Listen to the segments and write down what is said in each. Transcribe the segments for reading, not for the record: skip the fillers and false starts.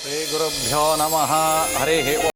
ಶ್ರೀ ಗುರುಭ್ಯೋ ನಮಃ. ಹರಿ ಓಂ.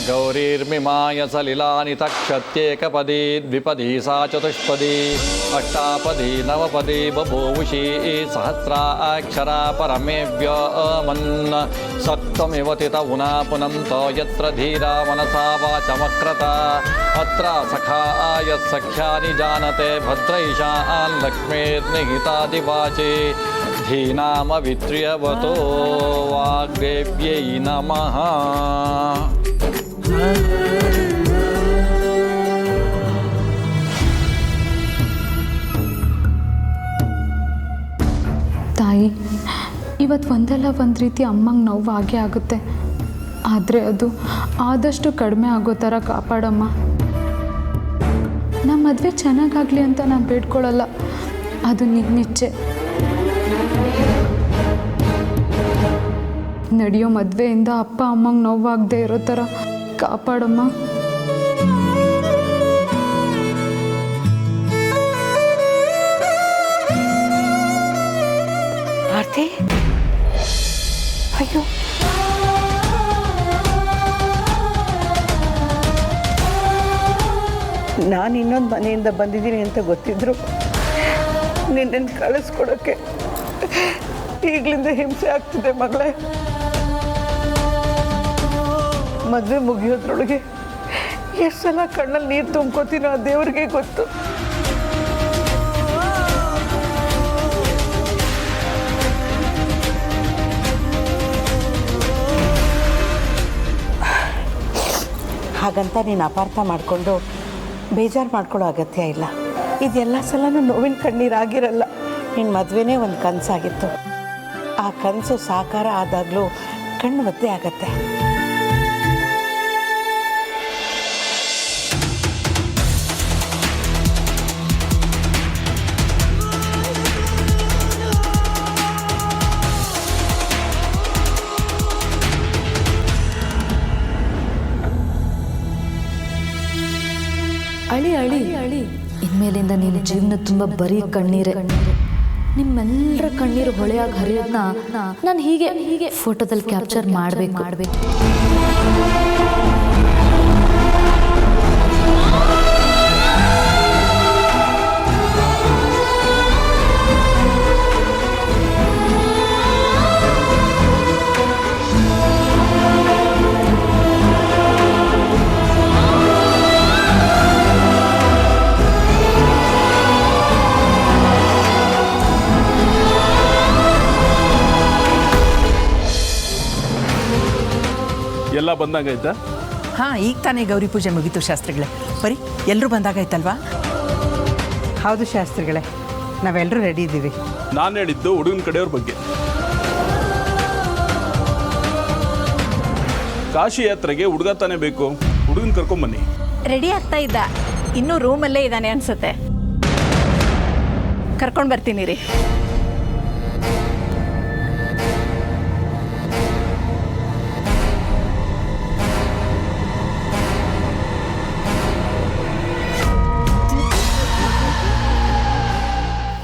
गौरीर्मिमाय सलिलानि तक्षत्येकपदी द्विपदी सा चतुष्पदी अष्टापदी नवपदी बभूवुषी सहस्राक्षरा परमेव्यमन् सप्तमिव तितउना पुनं तो यत्र धीरा मनसा वाचमक्रता अत्र सखाय सख्यानि जानते भद्रैषान् लक्ष्मीर्निहितादिवाचे धीनामवित्र्यवतो वाग्देव्यै नमः. ತಾಯಿ, ಇವತ್ತು ಒಂದಲ್ಲ ಒಂದು ರೀತಿ ಅಮ್ಮಂಗೆ ನೋವು ಆಗೇ ಆಗುತ್ತೆ. ಆದರೆ ಅದು ಆದಷ್ಟು ಕಡಿಮೆ ಆಗೋ ಥರ ಕಾಪಾಡಮ್ಮ. ನಮ್ಮ ಮದುವೆ ಚೆನ್ನಾಗಾಗಲಿ ಅಂತ ನಾನು ಬೇಡ್ಕೊಳ್ಳಲ್ಲ, ಅದು ನಿನ್ನಿಚ್ಛೆ. ನಡೆಯೋ ಮದುವೆಯಿಂದ ಅಪ್ಪ ಅಮ್ಮಂಗೆ ನೋವಾಗದೆ ಇರೋ ಥರ ಕಾಪಾಡಮ್ಮ. ಆರ್ತಿ, ಅಯ್ಯೋ, ನಾನು ಇನ್ನೊಂದು ಮನೆಯಿಂದ ಬಂದಿದ್ದೀನಿ ಅಂತ ಗೊತ್ತಿದ್ರು ನಿನ್ನನ್ನು ಕಳಿಸ್ಕೊಡೋಕ್ಕೆ ಈಗಲಿಂದ ಹಿಂಸೆ ಆಗ್ತಿದೆ ಮಗಳೇ. ಮದುವೆ ಮುಗಿಯೋದ್ರೊಳಗೆ ಎಷ್ಟು ಸಲ ಕಣ್ಣಲ್ಲಿ ನೀರು ತುಂಬ್ಕೋತೀನೋ ಆ ದೇವ್ರಿಗೆ ಗೊತ್ತು. ಹಾಗಂತ ನೀನು ಅಪಾರ್ಥ ಮಾಡಿಕೊಂಡು ಬೇಜಾರು ಮಾಡ್ಕೊಳ್ಳೋ ಅಗತ್ಯ ಇಲ್ಲ. ಇದೆಲ್ಲ ಸಲನೂ ನೋವಿನ ಕಣ್ಣೀರಾಗಿರಲ್ಲ. ನಿನ್ನ ಮದುವೆನೇ ಒಂದು ಕನಸಾಗಿತ್ತು. ಆ ಕನಸು ಸಾಕಾರ ಆದಾಗಲೂ ಕಣ್ಣು ಒದ್ದೆ ಆಗತ್ತೆ. ಅಳಿ ಅಳಿ ಅಳಿ ಇನ್ಮೇಲಿಂದ ನಿನ್ನ ಜೀವನ ತುಂಬ ಬರೀ ಕಣ್ಣೀರೇ. ನಿಮ್ಮೆಲ್ಲರ ಕಣ್ಣೀರು ಹೊಳೆಯಾಗಿ ಹರಿಯೋದನ್ನ ನಾನು ಹೀಗೆ ಫೋಟೋದಲ್ಲಿ ಕ್ಯಾಪ್ಚರ್ ಮಾಡಬೇಕು. ಎಲ್ಲ ಬಂದಾಗೈತಾ? ಹಾಂ, ಈಗ ತಾನೇ ಗೌರಿ ಪೂಜೆ ಮುಗೀತು ಶಾಸ್ತ್ರಿಗಳೇ. ಬರೀ ಎಲ್ಲರೂ ಬಂದಾಗಾಯ್ತಲ್ವಾ? ಹೌದು ಶಾಸ್ತ್ರಿಗಳೇ, ನಾವೆಲ್ಲರೂ ರೆಡಿ ಇದ್ದೀವಿ. ನಾನು ಹೇಳಿದ್ದು ಹುಡುಗನ ಕಡೆಯವ್ರ ಬಗ್ಗೆ. ಕಾಶಿ ಯಾತ್ರೆಗೆ ಹುಡುಗ ತಾನೇ ಬೇಕು, ಹುಡುಗನ ಕರ್ಕೊಂಬನ್ನಿ. ರೆಡಿ ಆಗ್ತಾ ಇದ್ದ, ಇನ್ನೂ ರೂಮಲ್ಲೇ ಇದ್ದಾನೆ ಅನ್ಸುತ್ತೆ. ಕರ್ಕೊಂಡು ಬರ್ತೀನಿ ರೀ.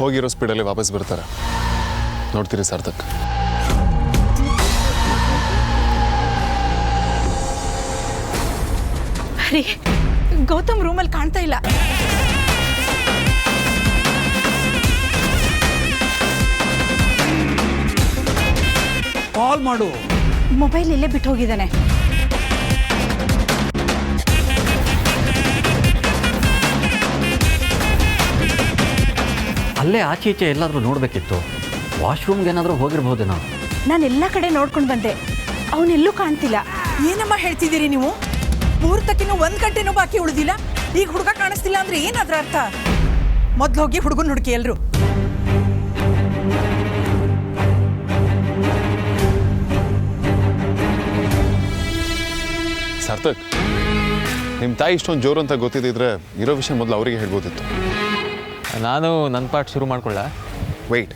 ಹೋಗಿರೋ ಸ್ಪೀಡಲ್ಲಿ ವಾಪಸ್ ಬರ್ತಾರೆ, ನೋಡ್ತೀರಿ ಸಾರ್ಥಕ್. ರೀ, ಗೌತಮ್ ರೂಮಲ್ಲಿ ಕಾಣ್ತಾ ಇಲ್ಲ. ಕಾಲ್ ಮಾಡು. ಮೊಬೈಲ್ ಇಲ್ಲೇ ಬಿಟ್ಟು ಹೋಗಿದ್ದಾನೆ. ಅಲ್ಲೇ ಆಚೆ ಈಚೆ ಎಲ್ಲಾದರೂ ನೋಡಬೇಕಿತ್ತು. ವಾಶ್ರೂಮ್ಗೆ ಏನಾದರೂ ಹೋಗಿರ್ಬೋದೇನೋ. ನಾನು ಎಲ್ಲ ಕಡೆ ನೋಡ್ಕೊಂಡು ಬಂದೆ, ಅವನೆಲ್ಲೂ ಕಾಣ್ತಿಲ್ಲ. ಏನಮ್ಮ ಹೇಳ್ತಿದ್ದೀರಿ ನೀವು? ಮುಹೂರ್ತಕ್ಕಿನ್ನೂ 1 ಗಂಟೆನೂ ಬಾಕಿ ಉಳಿದಿಲ್ಲ, ಈಗ ಹುಡುಗ ಕಾಣಿಸ್ತಿಲ್ಲ ಅಂದ್ರೆ ಏನಾದ್ರ ಅರ್ಥ? ಮೊದ್ಲು ಹೋಗಿ ಹುಡುಗನ ಹುಡುಕಿ ಎಲ್ರು. ಸಾರ್ಥಕ್, ನಿಮ್ಮ ತಾಯಿ ಇಷ್ಟೊಂದು ಜೋರು ಅಂತ ಗೊತ್ತಿದ್ದಿದ್ರೆ ಇರೋ ವಿಷಯ ಮೊದಲು ಅವರಿಗೆ ಹೇಳ್ಬೋದಿತ್ತು. ನಾನು ನನ್ನ ಪಾಠ ಶುರು ಮಾಡ್ಕೊಳ್ಳ. ವೆಯ್ಟ್,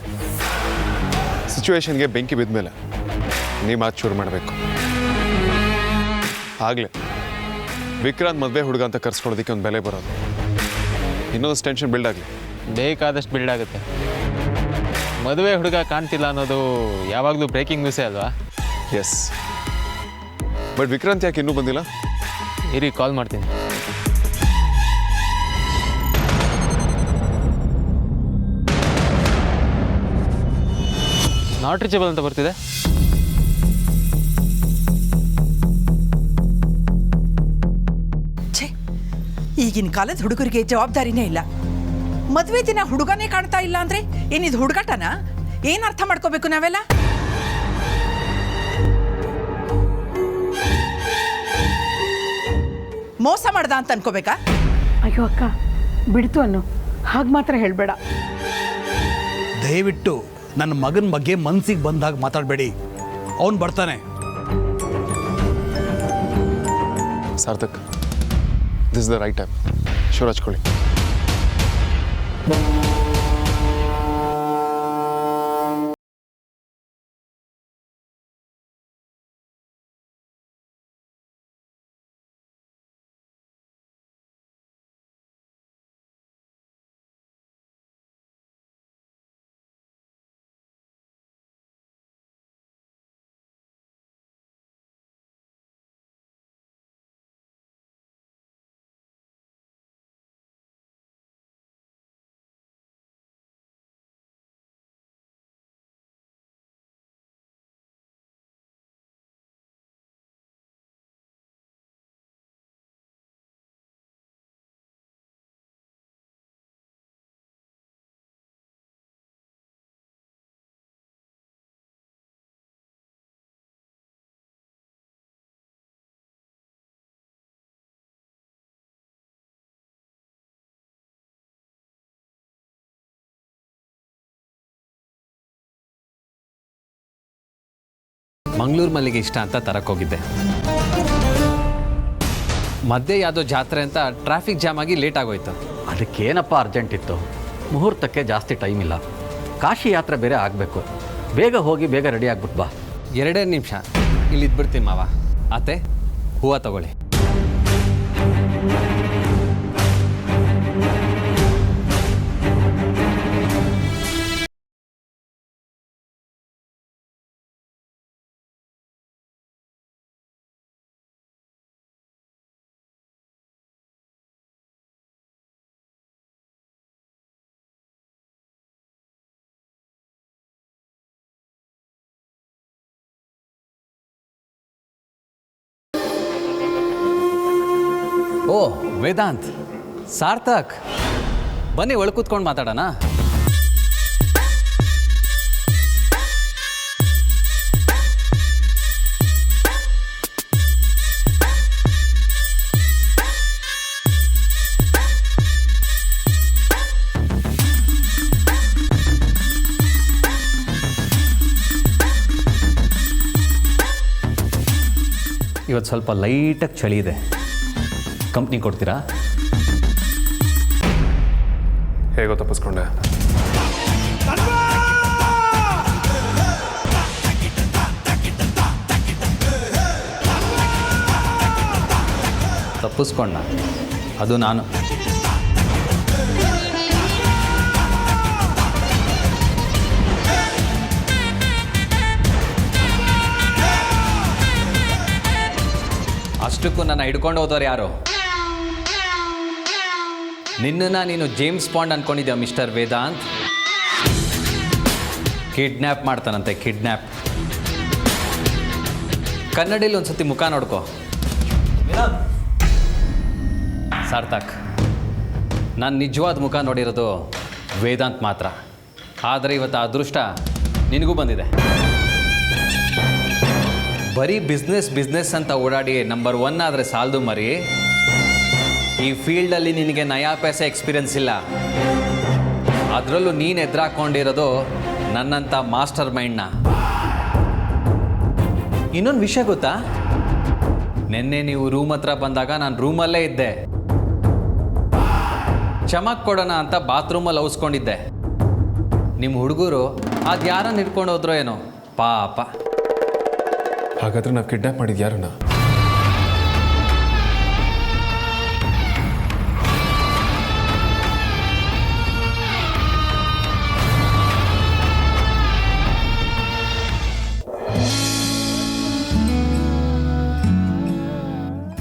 ಸಿಚುವೇಶನ್ಗೆ ಬೆಂಕಿ ಬಿದ್ದ ಮೇಲೆ ನೀವು ಮಾತು ಶುರು ಮಾಡಬೇಕು. ಆಗಲೇ ವಿಕ್ರಾಂತ್ ಮದುವೆ ಹುಡುಗ ಅಂತ ಕರ್ಸ್ಕೊಳ್ಳೋದಕ್ಕೆ ಒಂದು ಬೆಲೆ ಬರೋದು. ಇನ್ನೊಂದು ಟೆನ್ಷನ್ ಬಿಲ್ಡ್ ಆಗಲಿ. ಬೇಕಾದಷ್ಟು ಬಿಲ್ಡ್ ಆಗುತ್ತೆ. ಮದುವೆ ಹುಡುಗ ಕಾಣ್ತಿಲ್ಲ ಅನ್ನೋದು ಯಾವಾಗಲೂ ಬ್ರೇಕಿಂಗ್ ನ್ಯೂಸೇ ಅಲ್ವಾ? ಎಸ್, ಬಟ್ ವಿಕ್ರಾಂತ್ ಯಾಕೆ ಇನ್ನೂ ಬಂದಿಲ್ಲ? ಇರಿ, ಕಾಲ್ ಮಾಡ್ತೀನಿ. ನಾಟ್ ರೀಚಬಲ್ ಅಂತ ಬರ್ತಿದೆ. ಛೇ, ಈಗಿನ ಕಾಲದ ಹುಡುಗರಿಗೆ ಜವಾಬ್ದಾರಿನೇ ಇಲ್ಲ. ಮದುವೆ ದಿನ ಹುಡುಗನೇ ಕಾಣ್ತಾ ಇಲ್ಲ ಅಂದ್ರೆ ಏನಿದು ಹುಡುಗಾಟನ? ಏನ್ ಅರ್ಥ ಮಾಡ್ಕೋಬೇಕು ನಾವೆಲ್ಲ? ಮೋಸ ಮಾಡ್ದ ಅಂತ ಅನ್ಕೋಬೇಕಾ? ಅಯ್ಯೋ ಅಕ್ಕ, ಬಿಡ್ತು ಅನ್ನು, ಹಾಗೆ ಮಾತ್ರ ಹೇಳಬೇಡ. ದಯವಿಟ್ಟು ನನ್ನ ಮಗನ ಬಗ್ಗೆ ಮನ್ಸಿಗೆ ಬಂದಾಗ ಮಾತಾಡಬೇಡಿ. ಅವನು ಬರ್ತಾನೆ. Sarthak, this is the right time. ಶುರು ಹಚ್ಕೊಳ್ಳಿ. ಮಂಗಳೂರು ಮಲ್ಲಿಗೆ ಇಷ್ಟ ಅಂತ ತರಕ್ಕೋಗಿದ್ದೆ. ಮಧ್ಯೆ ಯಾವುದೋ ಜಾತ್ರೆ ಅಂತ ಟ್ರಾಫಿಕ್ ಜಾಮ್ ಆಗಿ ಲೇಟ್ ಆಗೋಯ್ತು. ಅದಕ್ಕೇನಪ್ಪ ಅರ್ಜೆಂಟ್ ಇತ್ತು? ಮುಹೂರ್ತಕ್ಕೆ ಜಾಸ್ತಿ ಟೈಮ್ ಇಲ್ಲ. ಕಾಶಿ ಯಾತ್ರೆ ಬೇರೆ ಆಗಬೇಕು. ಬೇಗ ಹೋಗಿ ಬೇಗ ರೆಡಿ ಆಗ್ಬಿಟ್ಟು ಬಾ. 2 ನಿಮಿಷ ಇಲ್ಲಿ ಇದ್ಬಿಡ್ತೀನಿ ಮಾವ. ಅತ್ತೆ, ಹೂವು ತಗೊಳ್ಳಿ. ಓ ವೇದಾಂತ್, ಸಾರ್ಥಕ್, ಬನ್ನಿ ಒಳಗೆ ಕೂತ್ಕೊಂಡು ಮಾತಾಡೋಣ. ಇವತ್ತು ಸ್ವಲ್ಪ ಲೈಟಾಗಿ ಚಳಿ ಇದೆ. ಕಂಪ್ನಿ ಕೊಡ್ತೀರಾ? ಹೇಗೋ ತಪ್ಪಿಸ್ಕೊಂಡೆ. ತಪ್ಪಿಸ್ಕೊಂಡ? ಅದು ನಾನು. ಅಷ್ಟಕ್ಕೂ ನನ್ನ ಹಿಡ್ಕೊಂಡು ಹೋದವ್ರು ಯಾರು? ನಿನ್ನನ್ನು ನೀನು ಜೇಮ್ಸ್ ಬಾಂಡ್ ಅನ್ಕೊಂಡಿದ್ಯಾ ಮಿಸ್ಟರ್ ವೇದಾಂತ್? ಕಿಡ್ನ್ಯಾಪ್ ಮಾಡ್ತಾನಂತೆ, ಕಿಡ್ನ್ಯಾಪ್. ಕನ್ನಡಿಲಿ ಒಂದ್ಸತಿ ಮುಖ ನೋಡ್ಕೋ. ಸಾರ್ಥಕ್, ನಾನು ನಿಜವಾದ ಮುಖ ನೋಡಿರೋದು ವೇದಾಂತ್ ಮಾತ್ರ. ಆದರೆ ಇವತ್ತು ಆ ಅದೃಷ್ಟ ನಿನಗೂ ಬಂದಿದೆ. ಬರೀ ಬಿಸ್ನೆಸ್ ಅಂತ ಓಡಾಡಿ ನಂಬರ್ 1 ಆದರೆ ಸಾಲದು ಮರಿ. ಈ ಫೀಲ್ಡಲ್ಲಿ ನಿನಗೆ ನಯಾ ಪೈಸೆ ಎಕ್ಸ್ಪೀರಿಯನ್ಸ್ ಇಲ್ಲ. ಅದರಲ್ಲೂ ನೀನು ಎದುರಾಕೊಂಡಿರೋದು ನನ್ನಂಥ ಮಾಸ್ಟರ್ ಮೈಂಡ್ನ. ಇನ್ನೊಂದು ವಿಷಯ ಗೊತ್ತಾ? ನಿನ್ನೆ ನೀವು ರೂಮ್ ಹತ್ರ ಬಂದಾಗ ನಾನು ರೂಮಲ್ಲೇ ಇದ್ದೆ. ಚಮಕ್ ಕೊಡೋಣ ಅಂತ ಬಾತ್ರೂಮಲ್ಲಿ ಔಸ್ಕೊಂಡಿದ್ದೆ. ನಿಮ್ಮ ಹುಡುಗರು ಅದು ಯಾರನ್ನು ಹಿಡ್ಕೊಂಡು ಹೋದ್ರೋ ಏನೋ ಪಾಪ. ಹಾಗಾದ್ರೆ ನಾವು ಕಿಡ್ನಾಪ್ ಮಾಡಿದ್ದು ಯಾರನ್ನ?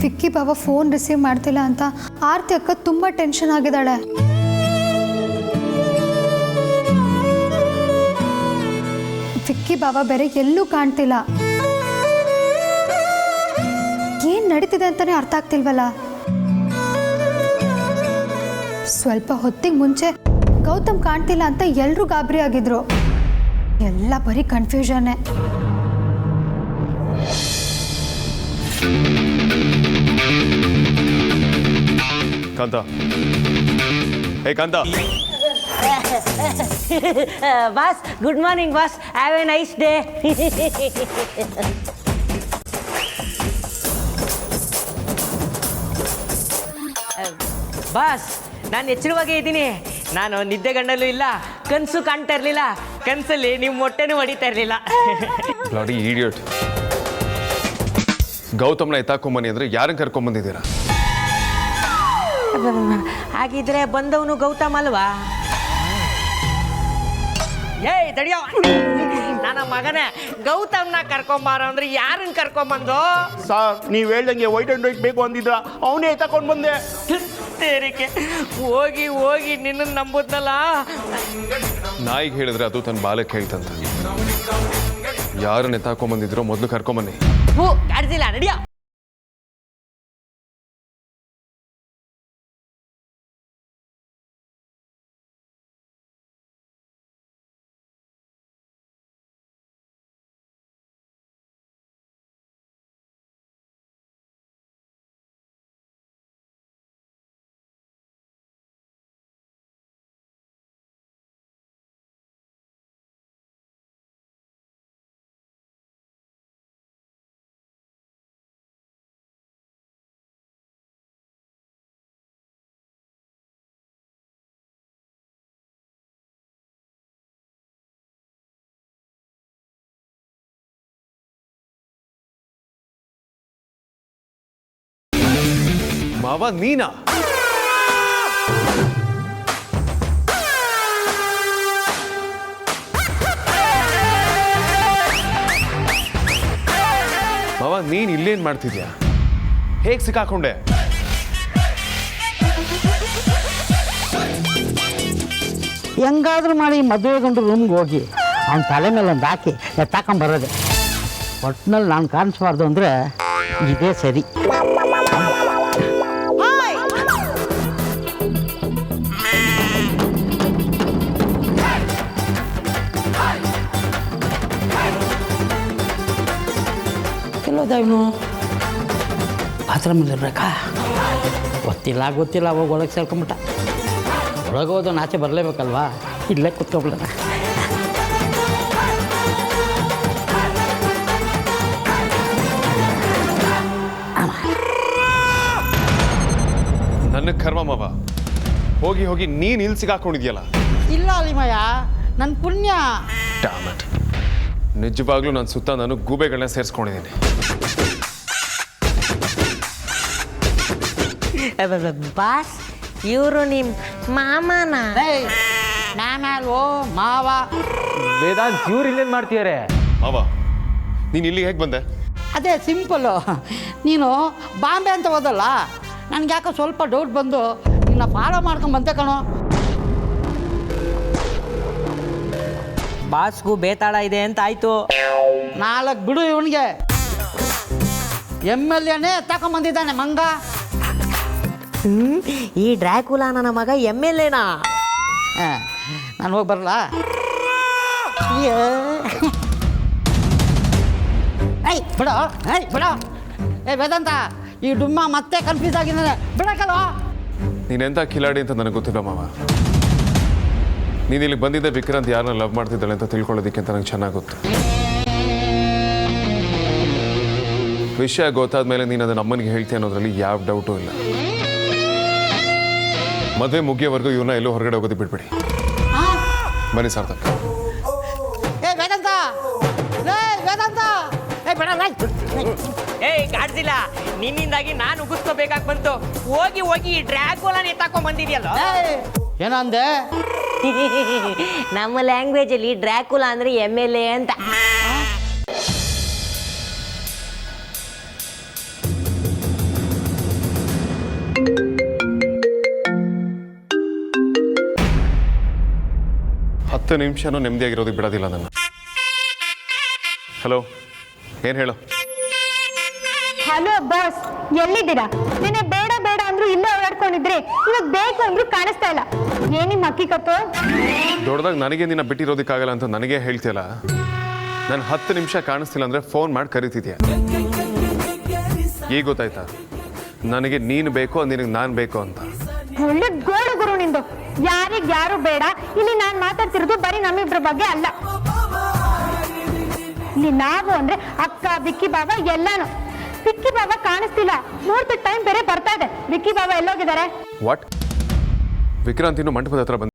ವಿಕ್ಕಿ ಬಾಬಾ ಫೋನ್ ರಿಸೀವ್ ಮಾಡ್ತಿಲ್ಲ ಅಂತ ಆರ್ತಿ ಅಕ್ಕ ತುಂಬ ಟೆನ್ಷನ್ ಆಗಿದ್ದಾಳೆ. ವಿಕ್ಕಿ ಬಾಬಾ ಬೇರೆ ಎಲ್ಲೂ ಕಾಣ್ತಿಲ್ಲ. ಏನು ನಡೀತಿದೆ ಅಂತಾನೆ ಅರ್ಥ ಆಗ್ತಿಲ್ವಲ್ಲ. ಸ್ವಲ್ಪ ಹೊತ್ತಿಗೆ ಮುಂಚೆ ಗೌತಮ್ ಕಾಣ್ತಿಲ್ಲ ಅಂತ ಎಲ್ಲರೂ ಗಾಬರಿ ಆಗಿದ್ರು. ಎಲ್ಲ ಬರೀ ಕನ್ಫ್ಯೂಷನ್ನೇ. ಕಾಂತ, ಹೇ Kanta. Boss, good morning boss. Have a nice day. Boss, ನಾನು ಎಚ್ಚರವಾಗೇ ಇದ್ದೀನಿ. ನಾನು ನಿದ್ದೆಗಣ್ಣಲ್ಲೂ ಇಲ್ಲ, ಕನಸು ಕಾಣ್ತಾ ಇರಲಿಲ್ಲ. ಕನಸಲ್ಲಿ ನೀವು ಮೊಟ್ಟೆನೂ ಹೊಡಿತಾ ಇರಲಿಲ್ಲ. Bloody idiot. ಗೌತಮ್ನ ಎತ್ತಾಕೊಂಬನ್ನಿ ಅಂದರೆ ಯಾರನ್ನು ಕರ್ಕೊಂಬಂದಿದ್ದೀರಾ? ಹಾಗಿದ್ರೆ ಬಂದವನು ಗೌತಮ್ ಅಲ್ವಾ? ಏಯ್ ತಡಿಯೋ, ನನ್ನ ಮಗನೇ, ಗೌತಮ್ನ ಕರ್ಕೊಂಬಾರೋ ಅಂದ್ರೆ ಯಾರನ್ನ ಕರ್ಕೊಂಬಂದು? ಸರ್, ನೀವು ಹೇಳ್ದಂಗೆ ವೈಟ್ ಆ್ಯಂಡ್ ವೈಟ್ ಬೇಕು ಅಂದಿದ್ರ, ಅವನೇ ತಗೊಂಡು ಬಂದೆ. ಸೇರಿಕೆ ಹೋಗಿ ಹೋಗಿ ನಿನ್ನ ನಂಬುದ್ನಲ್ಲ. ನಾಯಿಗೆ ಹೇಳಿದ್ರೆ ಅದು ತನ್ನ ಬಾಲಕ್ಕೆ ಹೇಳ್ತಂತ. ಯಾರನ್ನ ಎತ್ತಾಕೊಂಬಂದಿದ್ರೋ ಮೊದಲು ಕರ್ಕೊಂಬನ್ನಿ. ಹೂ ಕಾಡ್ಸಿಲ್ಲ, ನಡಿಯೋ. ಮಾವ ನೀನಾ? ಮಾವ ನೀನ್ ಇಲ್ಲೇನ್ ಮಾಡ್ತಿದ್ಯಾ? ಹೇಗ್ ಸಿಕ್ಕಾಕೊಂಡೆ? ಹೆಂಗಾದ್ರೂ ಮಾಡಿ ಮದುವೆ ಗಂಡು ರೂಮ್ಗೆ ಹೋಗಿ ಅವನ ತಲೆ ಮೇಲೆ ಒಂದು ಹಾಕಿ ಎತ್ತಾಕೊಂಬರೋದೆ. ಒಟ್ಟಿನಲ್ಲಿ ನಾನು ಕಾಣಿಸ್ಬಾರ್ದು ಅಂದರೆ ಇದೇ ಸರಿ. ಎಲ್ಲೋದ ಇವನು? ಬಾತ್ರೂಮಲ್ಲಿ ಇರ್ಬೇಕಾ? ಗೊತ್ತಿಲ್ಲ ಅವಾಗ ಒಳಗೆ ಸೇರ್ಕೊಂಬಿಟ್ಟ. ಒಳಗೆ ಹೋದ ಆಚೆ ಬರಲೇಬೇಕಲ್ವಾ? ಇಲ್ಲೇ ಕುತ್ಕೊಬಿಡೋಣ. ನನ್ನ ಕರ್ಮ ಮಾವ, ಹೋಗಿ ಹೋಗಿ ನೀನ್ ಇಲ್ಲಿ ಸಿಗಾಕೊಂಡಿದ್ಯಲ್ಲ. ಇಲ್ಲ ಅಲಿಮಯ್ಯ, ನನ್ನ ಪುಣ್ಯ. ನಿಜವಾಗ್ಲೂ ನನ್ನ ಸುತ್ತ ನಾನು ಗೂಬೆಗಳನ್ನ ಸೇರಿಸ್ಕೊಂಡಿದ್ದೀನಿ. ಬಾಸ್, ಇವರು ನಿಮ್ಮ ಮಾಮನ? ಮ್ಯಾಮಲ್ವೋ ಮಾವ. ವೇದಾಂತ್ ಇವ್ರು ಇಲ್ಲೇನು ಮಾಡ್ತೀಯಾರೆ? ಮಾವ ನೀನು ಇಲ್ಲಿ ಹೇಗೆ ಬಂದೆ? ಅದೇ ಸಿಂಪಲ್ಲು. ನೀನು ಬಾಂಬೆ ಅಂತ ಹೋದಲ್ಲ, ನನಗೆ ಯಾಕೋ ಸ್ವಲ್ಪ ಡೌಟ್ ಬಂದು ನಿನ್ನ ಫಾಲೋ ಮಾಡ್ಕೊಂಡು ಬಂದೆ ಕಣೋ. ಬಾಸ್ಗೂ ಬೇತಾಳ ಇದೆ ಅಂತ ಆಯ್ತು. 4 ಬಿಡು ಇವನಿಗೆ. MLAನೇ ತಗೊಂಬಂದಿದ್ದಾನೆ ಮಂಗ. ಈ ಡ್ರ್ಯಾಕುಲಾ ನನ್ನ ಮಗ MLAನಾ? ನಾನು ಹೋಗಿ ಬರಲ್ಲ. ಬಿಡೋ ಬಿಡೋ. ವೇದಾಂತ, ಈ ಡುಮ್ಮ ಮತ್ತೆ ಕನ್ಫ್ಯೂಸ್ ಆಗಿದ್ದಾನೆ. ಬಿಡಕ್ಕಲ್ವ? ನೀನೆಂತ ಕಿಲಾಡಿ ಅಂತ ನನಗೆ ಗೊತ್ತಿಲ್ಲ ಮಾವ. ನೀನು ಇಲ್ಲಿಗೆ ಬಂದಿದ್ದೆ ವಿಕ್ರಾಂತ್ ಯಾರನ್ನ ಲವ್ ಮಾಡ್ತಿದ್ದಾಳೆ ಅಂತ ತಿಳ್ಕೊಳ್ಳೋದಕ್ಕೆ ಅಂತ ನಂಗೆ ಚೆನ್ನಾಗಿ ಗೊತ್ತು. ವಿಷಯ ಗೊತ್ತಾದ ಮೇಲೆ ನೀನು ಅದನ್ನ ಅಮ್ಮನಿಗೆ ಹೇಳ್ತೀಯ ಅನ್ನೋದ್ರಲ್ಲಿ ಯಾವ ಡೌಟು ಇಲ್ಲ. ಮದುವೆ ಮುಗಿಯೋವರೆಗೂ ಇವನ್ನ ಎಲ್ಲೋ ಹೊರಗಡೆ ಹೋಗೋದು ಬಿಟ್ಬಿಡಿ. ಬನ್ನಿ ಸಾರ್ಥಕ್. ವೇದಾಂತ, ವೇದಾಂತ, ಏಯ್ ಕಾಡ್ಸಿಲ್ಲ, ನಿನ್ನಿಂದಾಗಿ ನಾನು ಉಗಿಸ್ಕೋಬೇಕಾಗಿ ಬಂತು. ಹೋಗಿ ಹೋಗಿ ಈ ಡ್ರ್ಯಾಕುಲಾನ ಎತ್ತಾಕೊಂಡ್ ಬಂದಿದ್ಯಲ್ಲ. ಏನಂದೆ? ನಮ್ಮ ಲ್ಯಾಂಗ್ವೇಜಲ್ಲಿ ಡ್ರ್ಯಾಕುಲಾ ಅಂದ್ರೆ MLA ಅಂತ. ಹತ್ತು ನಿಮಿಷನೂ ನೆಮ್ಮದಿಯಾಗಿರೋದಕ್ಕೆ ಬಿಡೋದಿಲ್ಲ ನನ್ನ. ಹಲೋ, ಏನು ಹೇಳು? ಹಲೋ ಬಾಸ್, ಎಲ್ಲಿದ್ದೀರಾ? ನಿನ್ನೆ ಬೇಡ ಬೇಡ ಅಂದ್ರು ಇಲ್ಲೇ ಓಡಾಡ್ಕೊಂಡಿದ್ರೆ ಇವಾಗ ಬೇಕು ಅಂದ್ರು ಕಾಣಿಸ್ತಾ ಇಲ್ಲ. ಏನಿಮ್ ಅಕ್ಕಿ ಕತ್ತು? ದೊಡ್ಡದಾಗ ನನಗೆ ನಿನ್ನ ಬಿಟ್ಟಿರೋದಕ್ಕಾಗಲ್ಲ ಅಂತ ನನಗೆ ಹೇಳ್ತಿಯಲ್ಲ. ನಾನು 10 ನಿಮಿಷ ಕಾಣಿಸ್ತಿಲ್ಲ ಅಂದರೆ ಫೋನ್ ಮಾಡಿ ಕರಿತಿದ್ಯಾ. ಈಗ ಗೊತ್ತಾಯ್ತಾ ನನಗೆ ನೀನು ಬೇಕು, ನಿನಗೆ ನಾನು ಬೇಕು ಅಂತ? ಒಳ್ಳೆ ಗೋಳು ಗುರು ನಿಂದು. ಯಾರಿಗ್ ಯಾರು ಬೇಡ. ಇಲ್ಲಿ ನಾನು ಮಾತಾಡ್ತಿರೋದು ಬರೀ ನಮ್ಮಿಬ್ರ ಬಗ್ಗೆ ಅಲ್ಲ. ಇಲ್ಲಿ ನಾವು ಅಂದ್ರೆ ಅಕ್ಕ, ವಿಕ್ಕಿ ಬಾಬಾ ಎಲ್ಲಾನು. ವಿಕ್ಕಿ ಬಾಬಾ ಕಾಣಿಸ್ತಿಲ್ಲ. ನೋಡ್ತಿದ್ದ ಟೈಮ್ ಬೇರೆ ಬರ್ತಾ ಇದೆ. ವಿಕ್ಕಿ ಬಾಬಾ ಎಲ್ಲೋಗಿದ್ದಾರೆ? ವಾಟ್? ವಿಕ್ರಾಂತ್ ಇನ್ನು ಮಂಟಪದ ಹತ್ರ ಬಂದ